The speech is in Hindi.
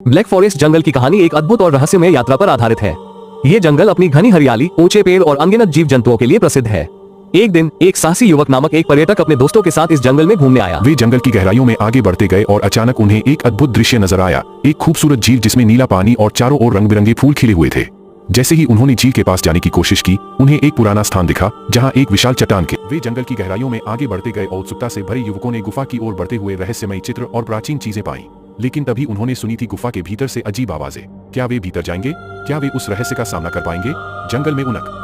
ब्लैक फॉरेस्ट जंगल की कहानी एक अद्भुत और रहस्यमय यात्रा पर आधारित है। ये जंगल अपनी घनी हरियाली, ऊंचे पेड़ और अनगिनत जीव जंतुओं के लिए प्रसिद्ध है। एक दिन एक साहसी युवक नामक एक पर्यटक अपने दोस्तों के साथ इस जंगल में घूमने आया। वे जंगल की गहराइयों में आगे बढ़ते गए और अचानक उन्हें एक अद्भुत दृश्य नजर आया। एक खूबसूरत झील जिसमें नीला पानी और चारों ओर रंग बिरंगे फूल खिले हुए थे। जैसे ही उन्होंने झील के पास जाने की कोशिश की, उन्हें एक पुराना स्थान दिखा जहां एक विशाल चट्टान के। वे जंगल की गहराइयों में आगे बढ़ते गए और उत्सुकता से भरे युवकों ने गुफा की ओर बढ़ते हुए रहस्यमयी चित्र और प्राचीन चीजें पाईं। लेकिन तभी उन्होंने सुनी थी गुफा के भीतर से अजीब आवाजें। क्या वे भीतर जाएंगे? क्या वे उस रहस्य का सामना कर पाएंगे? जंगल में उनक